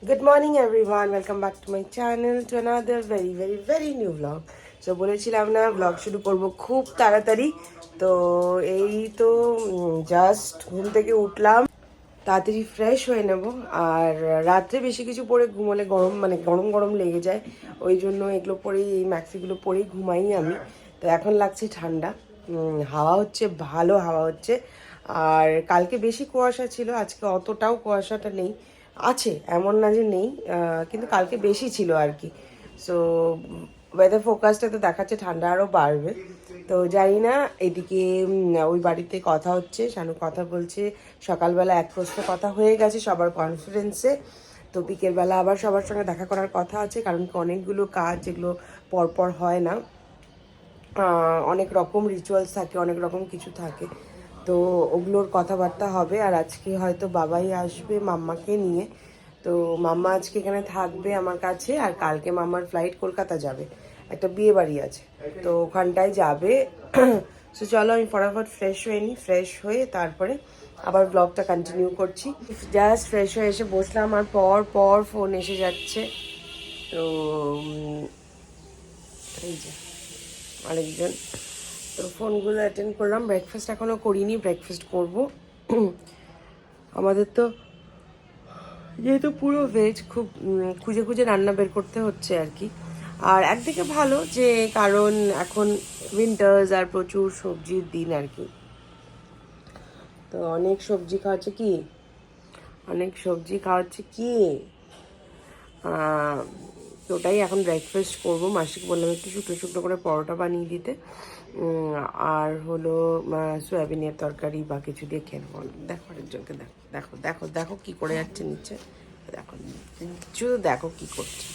Good morning everyone, welcome back to my channel to another very new vlog. So বলেছিলাম না vlog শুরু করব খুব তাড়াতাড়ি। তো এই তো জাস্ট ঘুম থেকে উঠলাম, তাড়াতাড়ি ফ্রেশ হয়ে নেব। আর রাত্রে বেশি কিছু পরে ঘুমোলে গরম গরম লেগে যায়, ওই জন্য এগুলো পরেই, এই ম্যাক্সিগুলো পরেই ঘুমাই আমি। তো এখন লাগছে ঠান্ডা, হাওয়া হচ্ছে, ভালো হাওয়া হচ্ছে। আর কালকে বেশি কুয়াশা ছিল, আজকে অতটাও কুয়াশাটা নেই, আছে এমন না যে নেই, কিন্তু কালকে বেশি ছিল আর কি। সো ওয়েদার ফোরকাস্টে তো দেখাচ্ছে ঠান্ডা আরও বাড়বে। তো জানি না, এদিকে ওই বাড়িতে কথা হচ্ছে, শানু কথা বলছে। সকালবেলা এক প্রশ্ন কথা হয়ে গেছে সবার কনফারেন্সে, তো বিকেলবেলা আবার সবার সঙ্গে দেখা করার কথা আছে, কারণ কি অনেকগুলো কাজ যেগুলো পরপর হয় না, অনেক রকম রিচুয়ালস থাকে, অনেক রকম কিছু থাকে, তো ওগুলোর কথাবার্তা হবে। আর আজকে হয়তো বাবাই আসবে মাম্মাকে নিয়ে, তো মাম্মা আজকে এখানে থাকবে আমার কাছে। আর কালকে মাম্মার ফ্লাইট কলকাতা যাবে, একটা বিয়ে বাড়ি আছে, তো ওখানটায় যাবে। সো চলো আমি ফটাফট ফ্রেশ হয়ে নিই, ফ্রেশ হয়ে তারপরে আবার ব্লগটা কন্টিনিউ করছি। জাস্ট ফ্রেশ হয়ে এসে বসলাম, আর পর ফোন এসে যাচ্ছে। তো এই যে আরেকজন, তো ফোনগুলো অ্যাটেন্ড করলাম। ব্রেকফাস্ট এখনও করিনি, ব্রেকফাস্ট করব। আমাদের তো যেহেতু পুরো ভেজ, খুব খুঁজে খুঁজে রান্না বের করতে হচ্ছে আর কি। আর একদিকে ভালো যে, কারণ এখন উইন্টার্স আর প্রচুর সবজির দিন আর কি, তো অনেক সবজি খাওয়াচ্ছে কি, তো ওটাই এখন ব্রেকফাস্ট করবো। মাসিকে বললাম একটু শুকনো শুকনো করে পরোটা বানিয়ে দিতে, আর হলো সয়াবিনের তরকারি বা কিছু দিয়ে খেয়ে নেবো। দেখো আরেকজনকে, দেখো দেখো দেখো দেখো কী করে যাচ্ছে নিচে, দেখো শুধু দেখো কী করছে।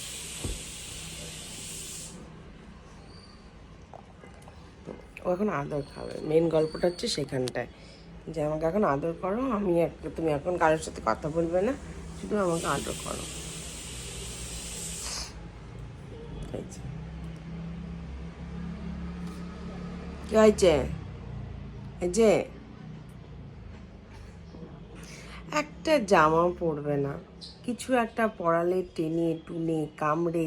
ও এখন আদর খাবে, মেন গল্পটা হচ্ছে সেখানটায়, যে আমাকে এখন আদর করো, তুমি এখন কারোর সাথে কথা বলবে না, শুধু আমাকে আদর করো। কি হয়েছে? এই যে একটা জামা পরবে না, কিছু একটা পরালে টেনে টুনে কামড়ে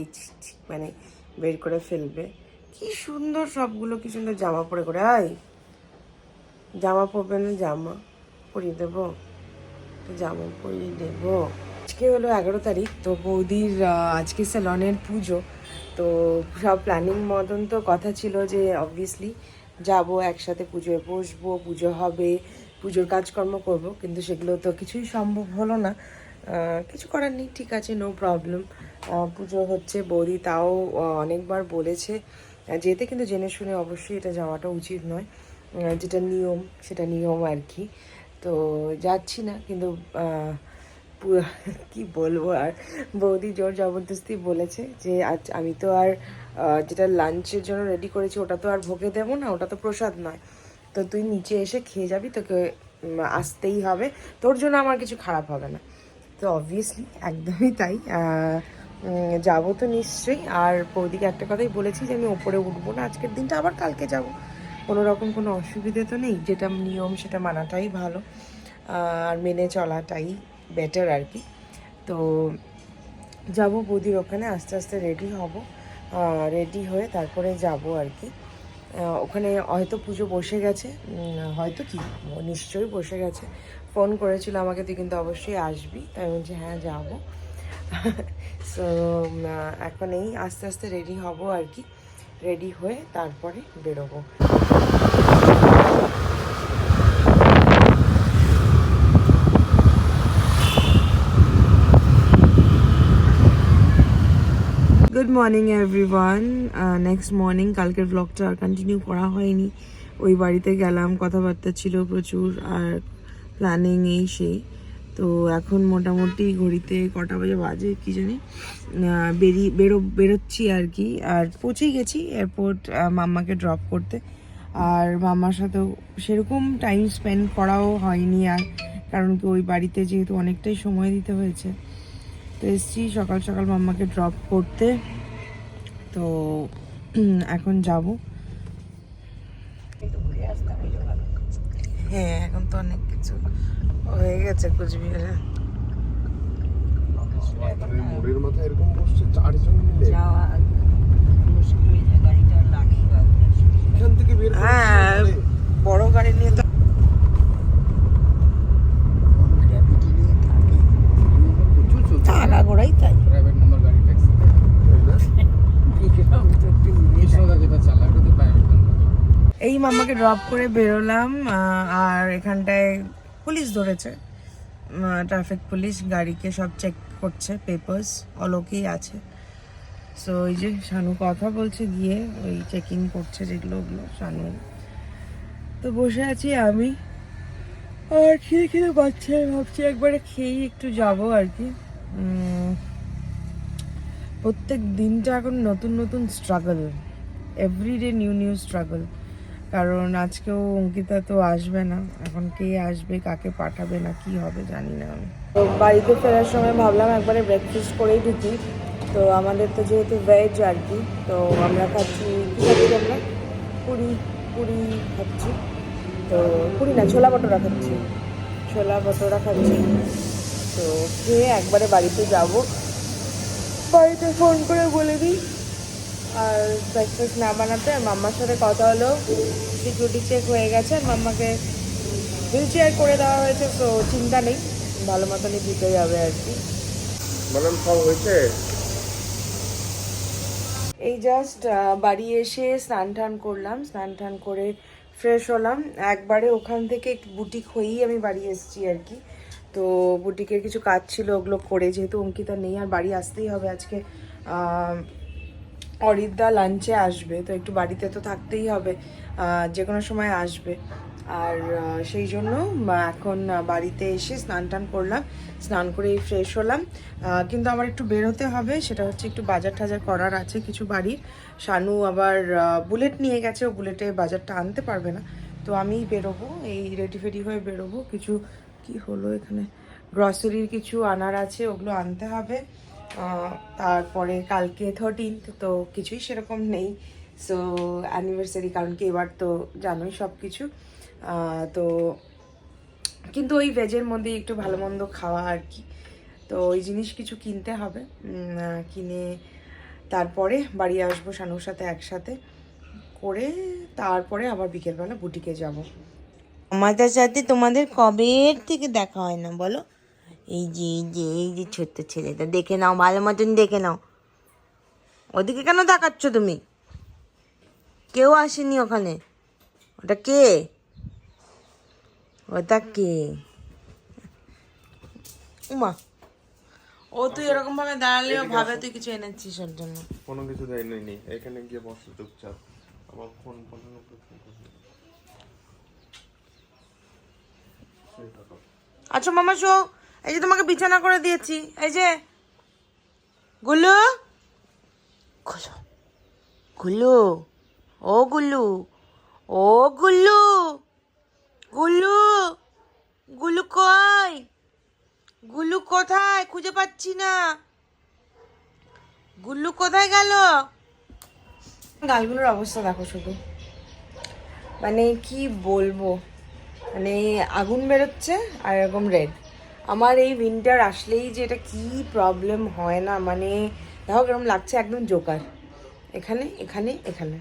মানে বের করে ফেলবে। কি সুন্দর সবগুলো, কি সুন্দর জামা পরে করে। জামা পরবে না, জামা পরিয়ে দেবো, জামা পরিয়ে দেবো। আজকে হলো 11 তারিখ, তো বৌদির আজকে স্যালনের পুজো। তো সব প্ল্যানিং মতন তো কথা ছিল যে অবভিয়াসলি যাবো, একসাথে পুজোয় বসবো, পুজো হবে, পুজোর কাজকর্ম করব, কিন্তু সেগুলো তো কিছুই সম্ভব হলো না। কিছু করার নেই, ঠিক আছে, নো প্রবলেম। পুজো হচ্ছে, বৌদি তাও অনেকবার বলেছে যেতে, কিন্তু জেনে শুনে অবশ্যই এটা যাওয়াটা উচিত নয়, যেটা নিয়ম সেটা নিয়ম আর কি। তো যাচ্ছি না, কিন্তু কি বলবো আর, বৌদি জোর জবরদস্তি বলেছে যে আজ আমি তো আর যেটা লাঞ্চের জন্য রেডি করেছি ওটা তো আর ভোগে দেবো না, ওটা তো প্রসাদ নয়, তো তুই নিচে এসে খেয়ে যাবি, তোকে আসতেই হবে, তোর জন্য আমার কিছু খারাপ হবে না। তো অবভিয়াসলি একদমই তাই, যাবো তো নিশ্চয়ই। আর বৌদিকে একটা কথাই বলেছি যে আমি ওপরে উঠবো না আজকের দিনটা, আবার কালকে যাব, কোনো রকম কোনো অসুবিধে তো নেই, যেটা নিয়ম সেটা মানাটাই ভালো, আর মেনে চলাটাই বেটার আর কি। তো যাব বৌদির ওখানে, আস্তে আস্তে রেডি হব, রেডি হয়ে তারপরে যাব আর কি। ওখানে হয়তো পুজো বসে গেছে, হয়তো কি নিশ্চয়ই বসে গেছে। ফোন করেছিল আমাকে, তুই কিন্তু অবশ্যই আসবি, তাই আমি বলছি হ্যাঁ যাবো। সো এখন এই আস্তে আস্তে রেডি হব আর কি, রেডি হয়ে তারপরে বেরোবো। Good morning everyone, next morning. কালকের ব্লগটা আর কন্টিনিউ করা হয়নি, ওই বাড়িতে গেলাম, কথাবার্তা ছিল প্রচুর, আর প্ল্যানিং এই সেই। তো এখন মোটামুটি ঘড়িতে কটা বাজে কি জানি, বেরোচ্ছি আর কি। আর পৌঁছেই গেছি এয়ারপোর্ট, মাম্মাকে ড্রপ করতে। আর মাম্মার সাথেও সেরকম টাইম স্পেন্ড করাও হয়নি আর, কারণ কি ওই বাড়িতে যেহেতু অনেকটাই সময় দিতে হয়েছে। তো এসছি সকাল সকাল মাম্মাকে ড্রপ করতে, তো এখন যাব। হ্যাঁ এখন তো অনেক কিছু হয়ে গেছে কুচবিহারে। মোড়ের মাথায় এরকম বসছে 4 জন মিলে, যাওয়া মুশকিল হয়ে যায়, গাড়িটা লাগি বা এখান থেকে বের করে হ্যাঁ বড় গাড়ি নিয়ে তো গ্র্যাভিটি নিয়ে থাকে, প্রচুর চলছে। আগাগোড়াই তাই। প্রাইভেট নাম্বার গাড়ি ট্যাক্সি দেখলাম তো একটু মিলে যায়। মিশ্রদা যেটা চালায় ওটা তো প্রাইভেট নাম্বার। এই মামাকে ড্রপ করে বেরোলাম আর এখানটায় পুলিশ ধরেছে, ট্রাফিক পুলিশ গাড়িকে সব চেক করছে, পেপার্স অল ওকেই আছে। সো ওই যে শানু কথা বলছে গিয়ে ওই চেকিং করছে যেগুলো ওগুলো শানু। তো বসে আছি আমি, আর খিদে খিদে পাচ্ছে, ভাবছি একবারে খেয়েই একটু যাবো আর কি। প্রত্যেক দিনটা এখন নতুন নতুন struggle, everyday new new struggle. কারণ আজকেও অঙ্কিতা তো আসবে না, এখন কে আসবে, কাকে পাঠাবে না কি হবে জানি না আমি। তো বাড়িতে ফেরার সময় ভাবলাম একবারে ব্রেকফাস্ট করেই ঢুকি। তো আমাদের তো যেহেতু ভেজ আর কি, তো আমরা খাচ্ছি কী খাচ্ছি আমরা, পুরি পুরি খাচ্ছি। তো পুরি না, ছোলা ভটোরা খাচ্ছি, ছোলা ভটোরা খাচ্ছি। তো খেয়ে একবারে বাড়িতে যাব, বাড়িতে ফোন করে বলে দিই আর ব্রেকফাস্ট না বানাতে। মাম্মার সাথে কথা হলো, সিকিউরিটি চেক হয়ে গেছে, মাম্মাকে হুইল চেয়ার করে দেওয়া হয়েছে, তো চিন্তা নেই, ভালো মতনই দিতে যাবে আর কি। বলেন সব হয়েছে। এই জাস্ট বাড়ি এসে স্নান টান করলাম, স্নান টান করে ফ্রেশ হলাম, একবারে ওখান থেকে একটু বুটিক হয়েই আমি বাড়ি এসেছি আর কি। তো বুটিকের কিছু কাজ ছিল ওগুলো করে, যেহেতু অঙ্কিতা নেই আর বাড়ি আসতেই হবে আজকে, অরিদা লাঞ্চে আসবে, তো একটু বাড়িতে তো থাকতেই হবে, যে কোনো সময় আসবে। আর সেই জন্য এখন বাড়িতে এসে স্নান টান করলাম, স্নান করে ফ্রেশ হলাম। কিন্তু আমার একটু বেরোতে হবে, সেটা হচ্ছে একটু বাজার টাজার করার আছে কিছু বাড়ির। শানু আবার বুলেট নিয়ে গেছে, ও বুলেটে বাজারটা আনতে পারবে না, তো আমিই বেরোবো, এই রেডি ফেডি হয়ে বেরোবো। কিছু কি হলো এখানে, গ্রসারির কিছু আনার আছে, ওগুলো আনতে হবে। তারপরে কালকে 13th, তো কিছুই সেরকম নেই। সো অ্যানিভার্সারি, কারণ কি এবার তো জানোই সব কিছু। তো কিন্তু ওই ভেজের মধ্যেই একটু ভালো মন্দ খাওয়া আর কি, তো ওই জিনিস কিছু কিনতে হবে। কিনে তারপরে বাড়ি আসবো শানুর সাথে একসাথে করে, তারপরে আবার বিকেলবেলা বুটিকে যাব। আমাদের সাথে তোমাদের কবে থেকে দেখা হয় না বলো? এই যে ছোট্ট ছেলেটা, দেখে নাও, ভালো মতন দেখে নাও। ওদিকে কেন তাকাচ্ছ তুমি? কেউ আসেনি ওখানে, ওটা কে? ওটা কে? উমা, ও তুই এরকম ভাবে দাঁড়ালেও ভাবে তুই কিছু এনেছিস ওর জন্য। কোনো কিছু দেয় নাই, এখানে গিয়ে বসে চুপচাপ, আবার ফোন ফোন আচ্ছা মামা শো, এই যে তোমাকে বিছানা করে দিয়েছি, এই যে গুল্লু, গুল্লু গুল্লু, ও গুল্লু, ও গুল্লু, গুল্লু, গুল্লু কই? গুল্লু কোথায়? খুঁজে পাচ্ছি না, গুল্লু কোথায় গেল? গালগুলোর অবস্থা দেখো শুধু, মানে কি বলবো, মানে আগুন বেরোচ্ছে আর এরকম রেড। আমার এই উইন্টার আসলেই যে এটা কি প্রবলেম হয় না, মানে দেখো কেরকম লাগছে, একদম জোকার, এখানে এখানে এখানে,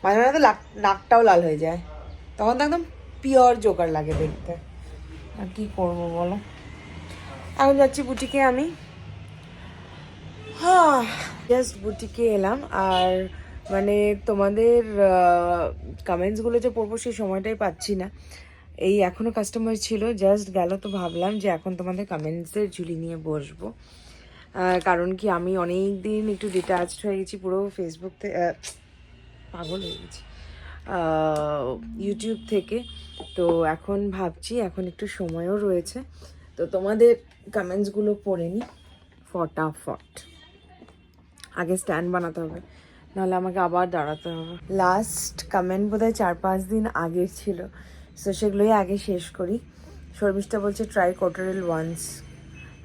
মাঝে মাঝে তো নাকটাও লাল হয়ে যায়, তখন তো একদম পিওর জোকার লাগে দেখতে। আর কি করবো বলো, এখন যাচ্ছি বুটিকে আমি। হ্যাঁ, জাস্ট বুটিকে এলাম, আর মানে তোমাদের কমেন্টসগুলো যে পড়বো সেই সময়টাই পাচ্ছি না। এই এখনও কাস্টমার ছিল, জাস্ট গেল, তো ভাবলাম যে এখন তোমাদের কমেন্টসের ঝুলি নিয়ে বসবো। কারণ কি আমি অনেক দিন একটু ডিট্যাচড হয়ে গেছি পুরো ফেসবুক থেকে, পাগল হয়ে গেছি ইউটিউব থেকে। তো এখন ভাবছি এখন একটু সময়ও রয়েছে, তো তোমাদের কমেন্টসগুলো পড়ে নিই ফটাফট। আগে স্ট্যান্ড বানাতে হবে, নাহলে আমাকে আবার দাঁড়াতে হবে। লাস্ট কমেন্ট বোধহয় 4-5 দিন আগের ছিল, সো সেগুলোই আগে শেষ করি। শর্মিষ্ঠা বলছে ট্রাই কোটোরেল ওয়ান্স।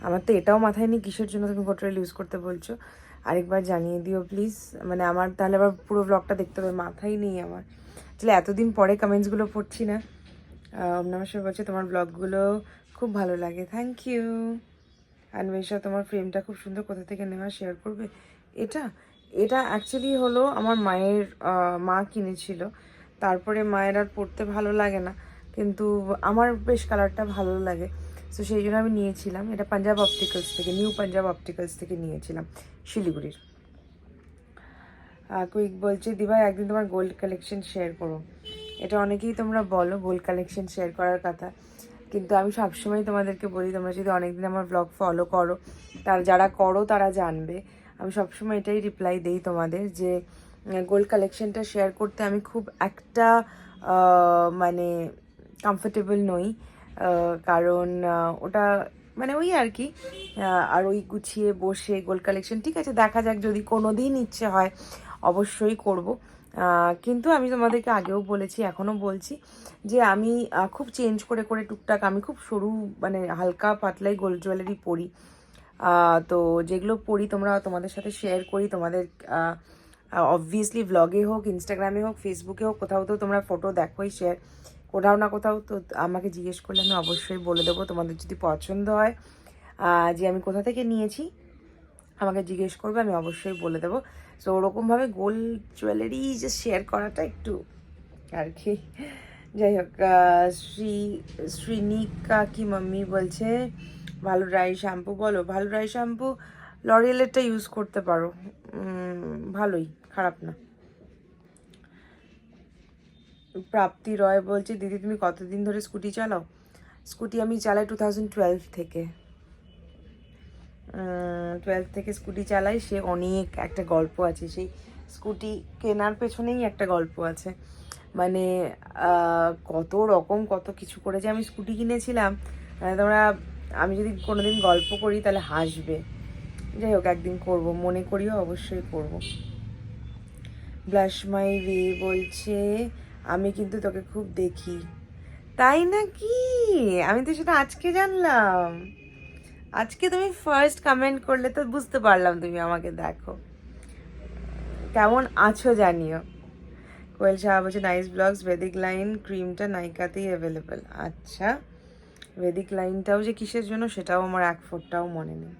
আমার তো এটাও মাথায় নেই কিসের জন্য তুমি কোটোরেল ইউজ করতে বলছো, আরেকবার জানিয়ে দিও প্লিজ। মানে আমার তাহলে আবার পুরো ব্লগটা দেখতে হবে, মাথায় নেই আমার। তাহলে এতদিন পরে কমেন্টসগুলো পড়ছি না। নমস্কার বলছে তোমার ব্লগগুলো খুব ভালো লাগে, থ্যাংক ইউ। অ্যানবেশা তোমার ফ্রেমটা খুব সুন্দর, কোথা থেকে নেওয়া শেয়ার করবে? এটা এটা অ্যাকচুয়ালি হলো আমার মায়ের, মা কিনেছিল, তারপরে মায়ের আর পরতে ভালো লাগে না, কিন্তু আমার বেশ কালারটা ভালো লাগে, তো সেই জন্য আমি নিয়েছিলাম। এটা পাঞ্জাব অপটিক্যালস থেকে, নিউ পাঞ্জাব অপটিক্যালস থেকে নিয়েছিলাম, শিলিগুড়ির। কুইক বলছে দিভাই একদিন তোমার গোল্ড কালেকশন শেয়ার করো। এটা অনেকেই তোমরা বলো গোল্ড কালেকশন শেয়ার করার কথা, কিন্তু আমি সবসময় তোমাদেরকে বলি, তোমরা যদি অনেকদিন আমার ব্লগ ফলো করো, যারা করো তারা জানবে, আমি সবসময় এটাই রিপ্লাই দিই তোমাদের যে গোল্ড কালেকশনটা শেয়ার করতে আমি খুব একটা মানে কমফোর্টেবল নই, কারণ ওটা মানে ওই আর কি, আর ওই গুছিয়ে বসে গোল্ড কালেকশন, ঠিক আছে দেখা যাক, যদি কোনো দিন ইচ্ছে হয় অবশ্যই করব। কিন্তু আমি তোমাদেরকে আগেও বলেছি, এখনও বলছি যে আমি খুব চেঞ্জ করে করে টুকটাক, আমি খুব সরু মানে হালকা পাতলাই গোল্ড জুয়েলারি পরি, তো যেগুলো পরি তোমাদের সাথে শেয়ার করি, তোমাদের অবভিয়াসলি ব্লগে হোক, ইনস্টাগ্রামে হোক, ফেসবুকে হোক, কোথাও তো তোমরা ফটো দেখোই, শেয়ার কোথাও না কোথাও, তো আমাকে জিজ্ঞেস করলে আমি অবশ্যই বলে দেবো। তোমাদের যদি পছন্দ হয় যে আমি কোথা থেকে নিয়েছি, আমাকে জিজ্ঞেস করবে, আমি অবশ্যই বলে দেবো। সো ওরকমভাবে গোল্ড জুয়েলারি যে শেয়ার করাটা একটু আর কি, যাই হোক। শ্রীনিকা কি মাম্মি বলছে ভালো ড্রাই শ্যাম্পু বলো। ভালো ড্রাই শ্যাম্পু লরিয়েলেরটা ইউজ করতে পারো, ভালোই, খারাপ না। প্রাপ্তি রয় বলছে দিদি তুমি কতদিন ধরে স্কুটি চালাও? স্কুটি আমি চালাই 2012 থেকে, 12 থেকে স্কুটি চালাই। সে অনেক একটা গল্প আছে, সেই স্কুটি কেনার পেছনেই একটা গল্প আছে, মানে কত রকম কত কিছু করে যে আমি স্কুটি কিনেছিলাম, তোমরা আমি যদি কোনোদিন গল্প করি তাহলে হাসবে। যাই হোক, একদিন করব, মনে করিও অবশ্যই করব। ব্লাশ মাই ওয়ে বলছে আমি কিন্তু তোকে খুব দেখি। তাই নাকি? আমি তো সেটা আজকে জানলাম, আজকে তুমি ফার্স্ট কমেন্ট করলে তো বুঝতে পারলাম তুমি আমাকে দেখো। কেমন আছো জানিও। কোয়েল শাহ বলছে নাইস ব্লগস, ভেদিক লাইন ক্রিমটা নাইকাতেই অ্যাভেলেবেল। আচ্ছা, ভেদিক লাইনটাও যে কিসের জন্য সেটাও আমার এক ফোঁটাও মনে নেই।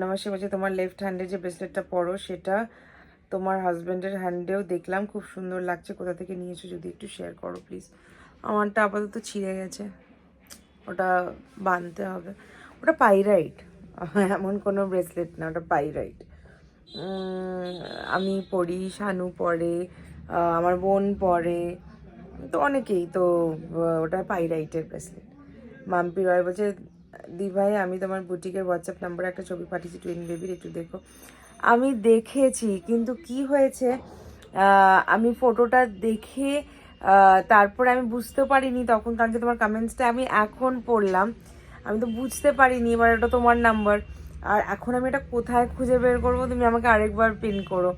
নমস্কার বলছে তোমার লেফট হ্যান্ডে যে ব্রেসলেটটা পরো সেটা তোমার হাজব্যান্ডের হ্যান্ডেও দেখলাম, খুব সুন্দর লাগছে, কোথা থেকে নিয়েছো যদি একটু শেয়ার করো প্লিজ। আমারটা আপাতত ছিঁড়ে গেছে, ওটা বাঁধতে হবে। ওটা পাইরাইট, এমন কোনো ব্রেসলেট না, ওটা পাইরাইট। আমি পরি, শানু পরে, আমার বোন পরে, তো অনেকেই তো, ওটা পাইরাইটের ব্রেসলেট। মাম্পি রয় বলছে দি ভাই আমি তোমার বুটিকের হোয়াটসঅ্যাপ নাম্বারে একটা ছবি পাঠিয়েছি টুইন বেবির, একটু দেখো। আমি দেখেছি, কিন্তু কি হয়েছে, আমি ফটোটা দেখে তারপরে আমি বুঝতে পারিনি তখন, কারণ তোমার কমেন্টসটা আমি এখন পড়লাম, আমি তো বুঝতে পারিনি। এবার ওটা তোমার নাম্বার, আর এখন আমি এটা কোথায় খুঁজে বের করবো, তুমি আমাকে আরেকবার পিন করো।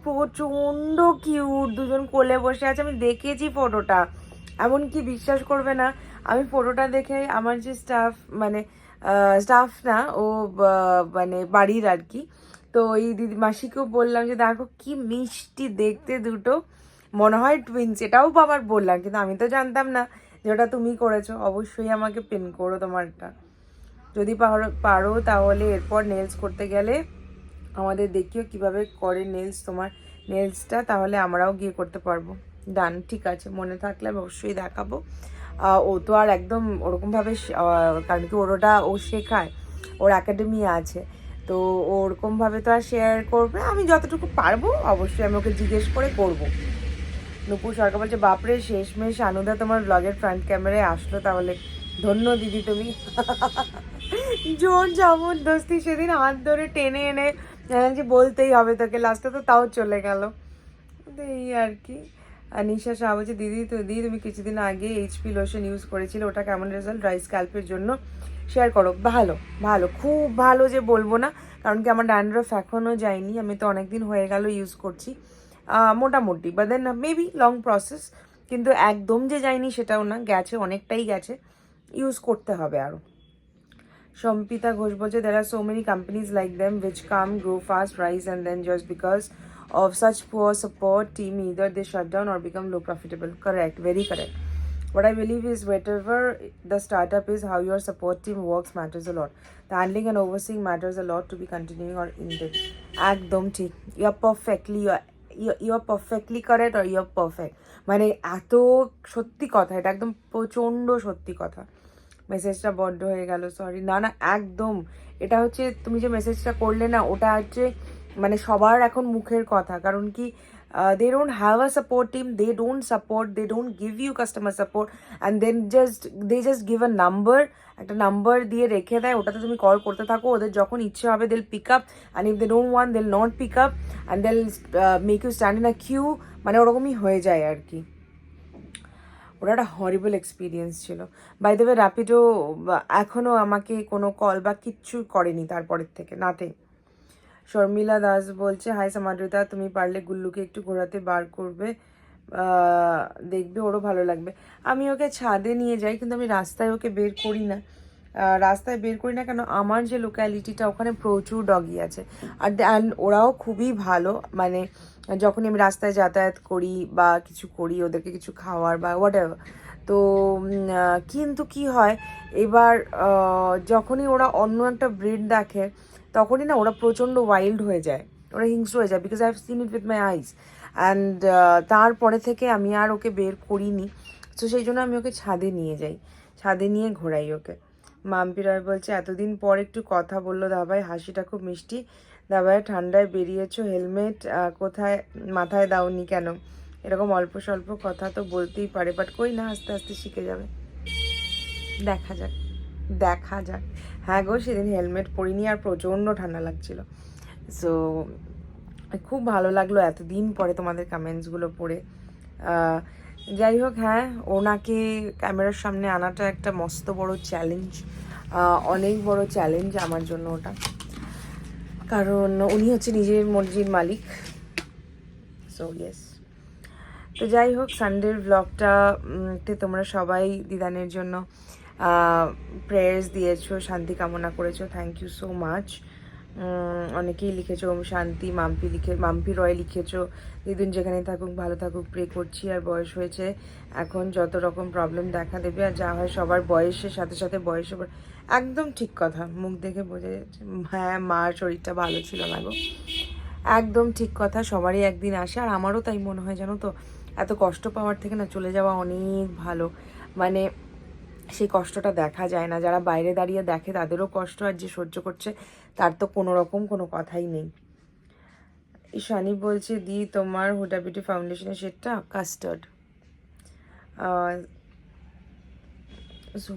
প্রচণ্ড কিউট, দুজন কোলে বসে আছে, আমি দেখেছি ফটোটা, এমনকি বিশ্বাস করবে না, আমি ফটোটা দেখে আমার যে স্টাফ না, ও মানে বাড়ির আর কি, তো এই দিদি মাসিকেও বললাম যে দেখো কি মিষ্টি দেখতে দুটো, মনে হয় টুইনস, এটাও বাবার বললাম, কিন্তু আমি তো জানতাম না যে ওটা তুমি করেছো। অবশ্যই আমাকে পিন করো তোমারটা যদি পারো, তাহলে এরপর নেলস করতে গেলে আমাদের দেখিও কিভাবে করে নেলস, তোমার নেলসটা, তাহলে আমরাও গিয়ে করতে পারবো। ডান, ঠিক আছে, মনে থাকলে আমি অবশ্যই দেখাবো। ও তো আর একদম ওরকমভাবে, কারণ কি ও শেখায়, ওর একাডেমি আছে, তো ওরকমভাবে তো আর শেয়ার করবে, আমি যতটুকু পারবো অবশ্যই আমি ওকে জিজ্ঞেস করে করবো। নুপুর সরকার বলছে বাপরে শেষমেশ আনুদা তোমার ব্লগের ফ্রন্ট ক্যামেরায় আসলো, তাহলে ধন্য দিদি তুমি। জোর জবরদস্তি সেদিন হাত ধরে টেনে এনে যে বলতেই হবে তোকে, লাস্টে তো তাও চলে গেল, এই আর কি। আর নিশা শাহ বলছে দিদি তুমি কিছুদিন আগে এইচপি লোশন ইউজ করেছিলে, ওটা কেমন রেজাল্ট ড্রাই স্ক্যাল্পের জন্য শেয়ার করো। ভালো খুব ভালো যে বলবো না, কারণ কি আমার ড্যান্ড্রফ এখনও যায়নি, আমি তো অনেকদিন হয়ে গেল ইউজ করছি, মোটামুটি, but then maybe long process, কিন্তু একদম যে যায়নি সেটাও না, গেছে, অনেকটাই গেছে, ইউজ করতে হবে আরও। সম্পিতা ঘোষ বলছে there are so many companies like them which come, grow fast, rise, and then just because of such poor support team either they shut down or become low profitable. Correct, very correct. What I believe is whatever the startup is, how your support team works matters a lot. The handling and overseeing matters a lot to be continuing or ending. একদম ঠিক, you're perfectly correct or you're perfect. মানে এত সত্যি কথা, এটা একদম প্রচণ্ড সত্যি কথা। মেসেজটা বড্ড হয়ে গেল, সরি। না না, একদম এটা হচ্ছে, তুমি যে মেসেজটা করলে না, ওটা হচ্ছে মানে সবার এখন মুখের কথা। কারণ কি, they don't have a support team, they don't give you customer support, and then they just give a number, একটা নাম্বার দিয়ে রেখে দেয়, ওটাতে তুমি কল করতে থাকো, ওদের যখন ইচ্ছে হবে they'll pick up, and if they don't want they'll not pick up, and they'll make you stand in a queue, মানে ওরকমই হয়ে যায় আর কি। ওটা একটা হরিবল এক্সপিরিয়েন্স ছিল। বাই দ্য ওয়ে, র্যাপিডো এখনও আমাকে কোনো কল বা কিচ্ছু করেনি তারপরের থেকে, নাথিং। শর্মিলা দাস বলছে, হাই সমাদ্রিতা, তুমি পারলে গুল্লুকে একটু ঘোরাতে বার করবে, দেখবে ওরও ভালো লাগবে। আমি ওকে ছাদে নিয়ে যাই, কিন্তু আমি রাস্তায় ওকে বের করি না। রাস্তায় বের করি না কেন, আমার যে লোক্যালিটিটা, ওখানে প্রচুর ডগি আছে, আর ওরাও খুবই ভালো। মানে যখনই আমি রাস্তায় যাতায়াত করি বা কিছু করি, ওদেরকে কিছু খাওয়ার বা হোয়াট এভার, তো কিন্তু কি হয়, এবার যখনই ওরা অন্য একটা ব্রিড দেখে, তখনই না ওরা প্রচণ্ড ওয়াইল্ড হয়ে যায়, ওরা হিংস্র হয়ে যায়, because I have seen it with my eyes. And তারপরে থেকে আমি আর ওকে বের করিনি। তো সেই জন্য আমি ওকে ছাদে নিয়ে যাই, ছাদে নিয়ে ঘোরাই ওকে। মাম্পি রয় বলছে, এতদিন পর একটু কথা বললো দাবাই, হাসিটা খুব মিষ্টি। দাবাই, ঠান্ডায় বেরিয়েছো, হেলমেট কোথায় মাথায় দাওনি কেন? এরকম অল্প স্বল্প কথা তো বলতেই পারে, বাট কই না, আস্তে আস্তে শিখে যাবে, দেখা যাক দেখা যাক। হ্যাঁ গো, সেদিন হেলমেট পরিনি আর প্রচণ্ড ঠান্ডা লাগছিল। সো খুব ভালো লাগলো এতদিন পরে তোমাদের কমেন্টসগুলো পড়ে। যাই হোক, হ্যাঁ, ওনাকে ক্যামেরার সামনে আনাটা একটা মস্ত বড় চ্যালেঞ্জ, অনেক বড় চ্যালেঞ্জ আমার জন্য ওটা, কারণ উনি হচ্ছে নিজের মর্জির মালিক। So yes. তো যাই হোক, সানডের ব্লগটাতে তোমরা সবাই দিদানের জন্য প্রেয়ার্স দিয়েছো, শান্তি কামনা করেছো, থ্যাংক ইউ সো মাচ। অনেকেই লিখেছো ওম শান্তি, মাম্পি রয় লিখেছো, দিদুন যেখানে থাকুক ভালো থাকুক, প্রে করছি। আর বয়স হয়েছে, এখন যত রকম প্রবলেম দেখা দেবে, আর যা হয় সবার বয়সের সাথে সাথে বয়সে। একদম ঠিক কথা, মুখ দেখে বোঝা যাচ্ছে। হ্যাঁ, মার শরীরটা ভালো ছিল না গো, একদম ঠিক কথা, সবারই একদিন আসে। আর আমারও তাই মনে হয়, জানো তো, এত কষ্ট পাওয়ার থেকে না চলে যাওয়া অনেক ভালো। মানে সেই কষ্টটা দেখা যায় না, যারা বাইরে দাঁড়িয়ে দেখে তাদেরও কষ্ট, আর যে সহ্য করছে তার তো কোনো রকম কোনো কথাই নেই। ঈশানি বলছে, দি তোমার হুডা বিউটি ফাউন্ডেশনের শেডটা কাস্টার্ড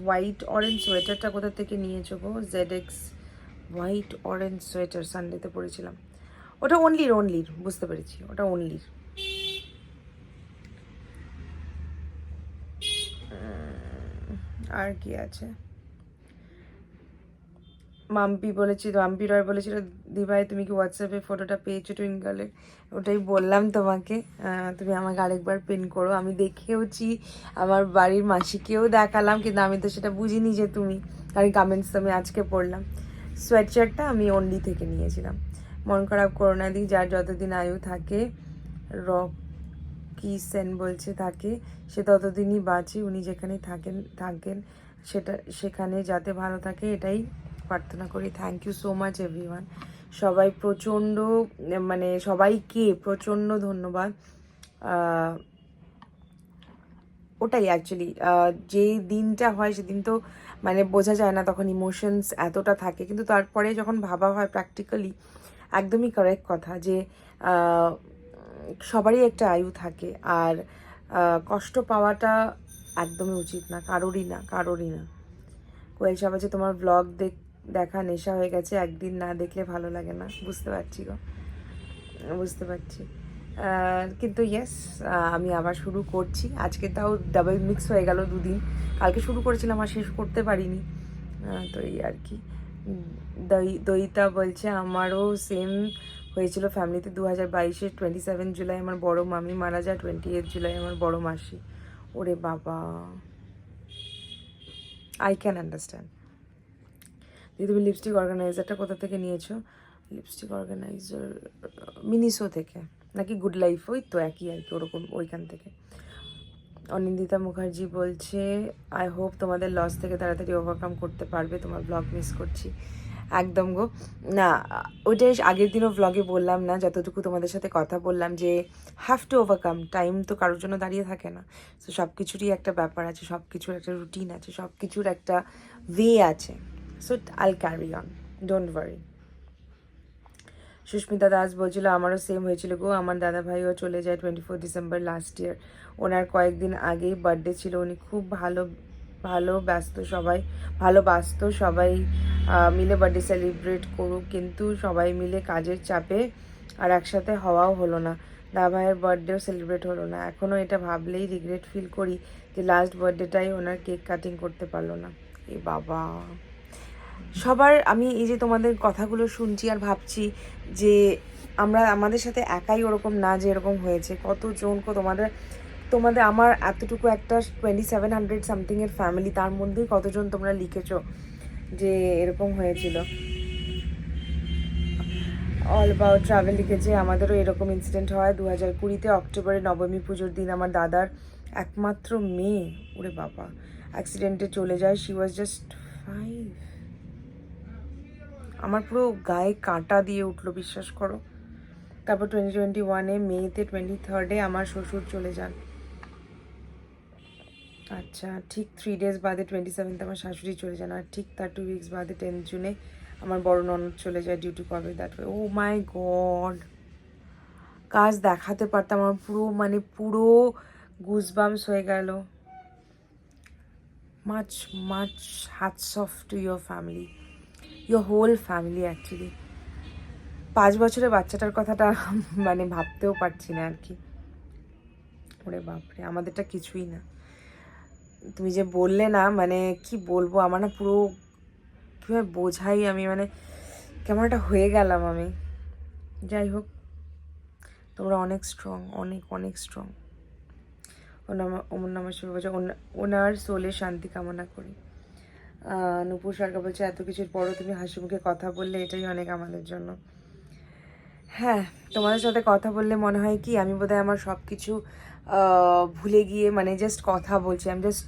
হোয়াইট অরেঞ্জ সোয়েটারটা কোথা থেকে নিয়েছো গো? ZX হোয়াইট অরেঞ্জ সোয়েটার সানডেতে পরেছিলাম, ওটা অনলির, বুঝতে পেরেছি, ওটা অনলির। আর কি আছে? মাম্পি রয় বলেছিল, দিভাই তুমি কি হোয়াটসঅ্যাপে ফটোটা পেয়েছো টুইঙ্কলের? ওটাই বললাম তোমাকে, তুমি আমাকে আরেকবার পিন করো। আমি দেখেওছি, আমার বাড়ির মাসিকেও দেখালাম, কিন্তু আমি তো সেটা বুঝিনি যে তুমি, কারণ কমেন্টস তো আমি আজকে পড়লাম। সোয়েটশার্টটা আমি অনলি থেকে নিয়েছিলাম। মন খারাপ করো না দি, যার যতদিন আয়ু থাকে, রকি সেন বলছে থাকে, সে ততদিনই বাঁচে, উনি যেখানে থাকেন সেখানে যাতে ভালো থাকে, এটাই প্রার্থনা করি। Thank you so much everyone, সবাই প্রচণ্ড, মানে সবাইকে প্রচণ্ড ধন্যবাদ। ওটাই অ্যাকচুয়ালি, যে দিনটা হয় সেদিন তো মানে বোঝা যায় না, তখন ইমোশনস এতটা থাকে, কিন্তু তারপরে যখন ভাবা হয় প্র্যাকটিক্যালি, একদমই কারেক্ট কথা যে সবারই একটা আয়ু থাকে, আর কষ্ট পাওয়াটা একদমই উচিত না, কারোরই না। কোয়েল সাহেব আছে, তোমার ব্লগ দেখা নেশা হয়ে গেছে, একদিন না দেখলে ভালো লাগে না। বুঝতে পারছি গো, বুঝতে পারছি, কিন্তু ইয়েস, আমি আবার শুরু করছি। আজকে তাও ডাবল মিক্স হয়ে গেল, দুদিন, কালকে শুরু করেছিলাম আর শেষ করতে পারিনি। তো এই আর কি। দইতা বলছে, আমারও সেম হয়েছিল ফ্যামিলিতে 2022-এর 27 জুলাই আমার বড় মামি মারা যায়, 28 জুলাই আমার বড় মাসি। ওরে বাবা, আই ক্যান আন্ডারস্ট্যান্ড। দিদি, তুমি লিপস্টিক অর্গানাইজারটা কোথা থেকে নিয়েছো? লিপস্টিক অর্গানাইজার মিনিসো থেকে, নাকি গুড লাইফ, ওই তো একই আর কি, ওরকম ওইখান থেকে। অনিন্দিতা মুখার্জি বলছে আই হোপ তোমাদের লস থেকে তাড়াতাড়ি ওভারকাম করতে পারবে, তোমার ব্লগ মিস করছি। একদম গো, না ওইটাই আগের দিনও ব্লগে বললাম না, যতটুকু তোমাদের সাথে কথা বললাম যে হ্যাভ টু ওভারকাম, টাইম তো কারোর জন্য দাঁড়িয়ে থাকে না। তো সব কিছুরই একটা ব্যাপার আছে, সব কিছুর একটা রুটিন আছে, সব কিছুর একটা ওয়ে আছে। So I'll carry on, don't worry. Susmita Das বলছিল আমারও সেম হয়েছিল গো, আমার দাদা ভাইও চলে যায় 24 ডিসেম্বর লাস্ট ইয়ার। ওনার কয়েকদিন আগেই বার্থডে ছিল, উনি খুব ভালোবাসতো সবাই মিলে বার্থডে সেলিব্রেট করুক, কিন্তু সবাই মিলে কাজের চাপে আর একসাথে হওয়াও হলো না। দাদা ভাইয়ের বার্থডেও সেলিব্রেট হলো না। এখনও এটা ভাবলেই রিগ্রেট ফিল করি যে লাস্ট বার্থডেটাই ওনার কেক কাটিং করতে পারলো না। এ বাবা, সবার আমি এই যে তোমাদের কথাগুলো শুনছি আর ভাবছি যে আমাদের সাথে একাই ওরকম না যে এরকম হয়েছে, কতজন তোমাদের আমার এতটুকু একটা 2700 সামথিংয়ের ফ্যামিলি, তার মধ্যেই কতজন তোমরা লিখেছো যে এরকম হয়েছিল। অল অ্যাবাউট ট্রাভেল লিখেছে আমাদেরও এরকম ইনসিডেন্ট হয় 2020-তে অক্টোবরে নবমী পুজোর দিন আমার দাদার একমাত্র মেয়ে, ওরে বাবা, অ্যাক্সিডেন্টে চলে যায়। She was just 5। আমার পুরো গায়ে কাঁটা দিয়ে উঠলো, বিশ্বাস করো। তারপর 2021-এ মেতে 23rd-এ আমার শ্বশুর চলে যান। আচ্ছা, ঠিক 3 days বাদে 27th আমার শাশুড়ি চলে যান, আর ঠিক তার 2 weeks বাদে 10th জুনে আমার বড় ননদ চলে যায় due to Covid that way. Oh my god, কাজ দেখাতে পারতাম, আমার পুরো গুজবাম্পস হয়ে গেল। Much hats off to your family, your whole family actually. 5 বছরের বাচ্চাটার কথাটা ভাবতেও পারছি না আর কি। ওরে বাপরে, আমাদেরটা কিছুই না। তুমি যে বললে না, কি বলবো, আমার না পুরো কীভাবে বোঝাই, আমি কেমন একটা হয়ে গেলাম আমি। যাই হোক, তোমরা অনেক স্ট্রং, অনেক স্ট্রং। ওমর নমঃ শিবায় বলছে ওনার সোলের শান্তি কামনা করি। নূপুর সরকার বলছে এত কিছুর পরও তুমি হাসি মুখে কথা বললে, এটাই অনেক আমাদের জন্য। হ্যাঁ, তোমাদের সাথে কথা বললে মনে হয় কি আমি বোধহয় আমার সব কিছু ভুলে গিয়ে জাস্ট কথা বলছি। I am just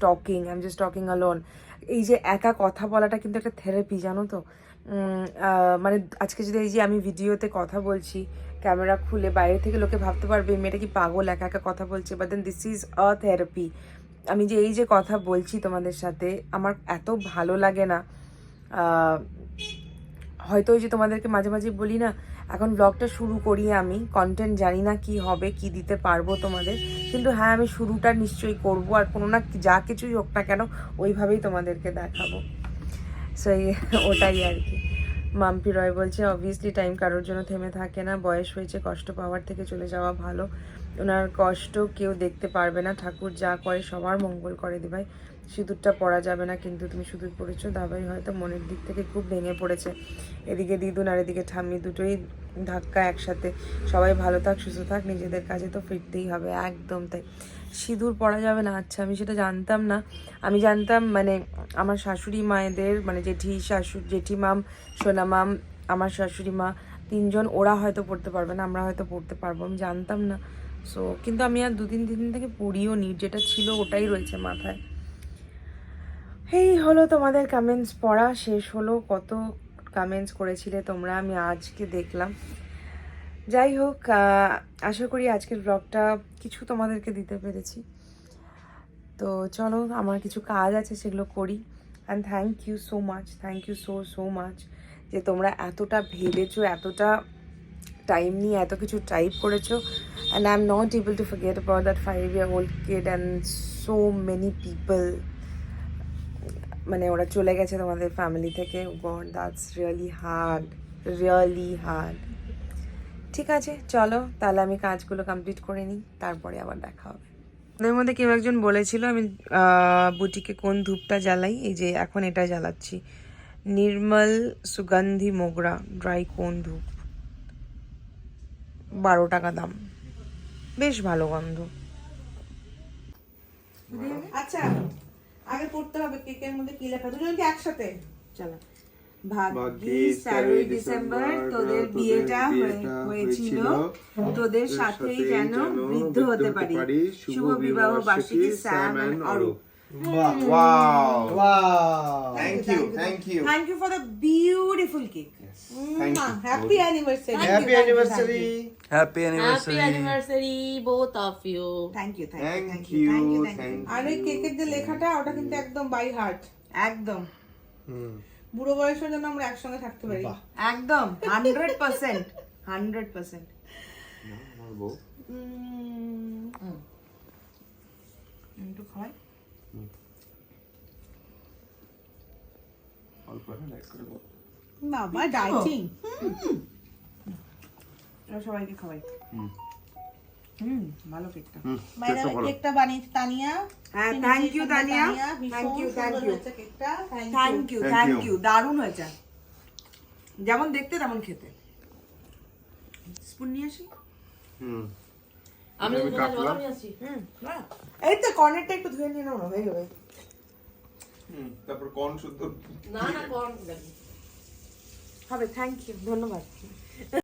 talking alone. এই যে একা কথা বলাটা কিন্তু একটা থেরাপি, জানো তো। আজকে যদি এই যে আমি ভিডিওতে কথা বলছি, ক্যামেরা খুলে বাইরে থেকে লোকে ভাবতে পারবে মেয়েটা কি পাগল, একা একা কথা বলছে, but then this is a therapy. আমি যে এই যে কথা বলছি তোমাদের সাথে, আমার এত ভালো লাগে না। হয়তো ওই যে তোমাদেরকে মাঝে মাঝে বলি না, এখন ব্লগটা শুরু করি, আমি কন্টেন্ট জানি না কি হবে, কি দিতে পারবো তোমাদের, কিন্তু হ্যাঁ আমি শুরুটা নিশ্চয়ই করবো, আর কোনো না যা কিছুই হোক না কেন ওইভাবেই তোমাদেরকে দেখাবো। সো ওটাই আর কি। মাম্পি রয় বলছে অবভিয়াসলি টাইম কারোর জন্য থেমে থাকে না, বয়স হয়েছে, কষ্ট পাওয়ার থেকে চলে যাওয়া ভালো। ওনার কষ্ট কেউ দেখতে পারবে না, ঠাকুর যা করে সবার মঙ্গল করে দিভাই। সিঁদুরটা পরা যাবে না, কিন্তু তুমি সিঁদুর পরেছো, দাবাই হয়তো মনের দিক থেকে খুব ভেঙে পড়েছে। এদিকে দিদুন আর এদিকে ঠাম্মি, দুটোই ধাক্কা একসাথে। সবাই ভালো থাক, সুস্থ থাক, নিজেদের কাজে তো ফিরতেই হবে, একদম তাই। সিঁদুর পরা যাবে না, আচ্ছা আমি সেটা জানতাম না। আমি জানতাম আমার শাশুড়ি মায়েদের জেঠিমাম, সোনামাম, আমার শাশুড়ি মা, 3 জন ওরা হয়তো পড়তে পারবে না, আমরা হয়তো পড়তে পারবো, আমি জানতাম না। সো কিন্তু আমি আর 2-3 দিন থেকে পড়িও নি, যেটা ছিল ওটাই রয়েছে মাথায়। এই হলো তোমাদের কমেন্টস পড়া শেষ হলো। কত কমেন্টস করেছিলে তোমরা, আমি আজকে দেখলাম। যাই হোক, আশা করি আজকের ব্লগটা কিছু তোমাদেরকে দিতে পেরেছি। তো চলো, আমার কিছু কাজ আছে সেগুলো করি। And thank you so much যে তোমরা এতটা ভেবেছো, এতটা টাইম নিয়ে এত কিছু টাইপ করেছো। And I am not able to forget about that 5-year-old kid and so many people. ওরা চলে গেছে তোমাদের ফ্যামিলি থেকে। God, that's really hard. ঠিক আছে, চলো তাহলে আমি কাজগুলো কমপ্লিট করে নিই, তারপরে আবার দেখা হবে। ওদের মধ্যে কেউ একজন বলেছিল আমি বুটিকে কোন ধূপটা জ্বালাই, এই যে এখন এটা জ্বালাচ্ছি, নির্মল সুগন্ধি মোগরা ড্রাই কোন ধূপ, 12 টাকা দাম, বেশ ভালো গন্ধ। আচ্ছা, আগে পড়তে হবে কেকের মধ্যে কি লেখা, দুজনকে একসাথে। চলো, ভাগ্যিস 13ই ডিসেম্বর তোদের বিয়েটা হয়েছিল, তোদের সাথেই যেন বৃদ্ধ হতে পারি। শুভ বিবাহ বার্ষিকী Sam and Arup. Thank you. Thank you for the beautiful cake. Thank you. Happy anniversary. Happy anniversary. Happy Happy anniversary, both of you. Thank you. Thank you. আর ওই কেকের যে লেখাটা ওটা কিন্তু একদম বাই হার্ট, একদম বুড়ো বয়সের জন্য আমরা একসঙ্গে থাকতে পারি, একদম 100%. আমার বউ। একটু খাওয়াই। অল্প করে like করে বল। বাবা ডাইটিং। সবাইকে খাওয়াই। ভালো কেকটা। বাইরে কেকটা বানিয়েছে তানিয়া। হ্যাঁ, thank you Tania, thank you, দারুণ হয়েছে, যেমন দেখতে তেমন খেতে। স্পুন নিয়ে আসি। আমি কাটলাম। এই তো কর্নারটা একটু ধুয়ে নিয়ে নাও না, হয়ে যাবে। তারপর কোন শুদ্ধ না কোন হবে। থ্যাংক ইউ, ধন্যবাদ।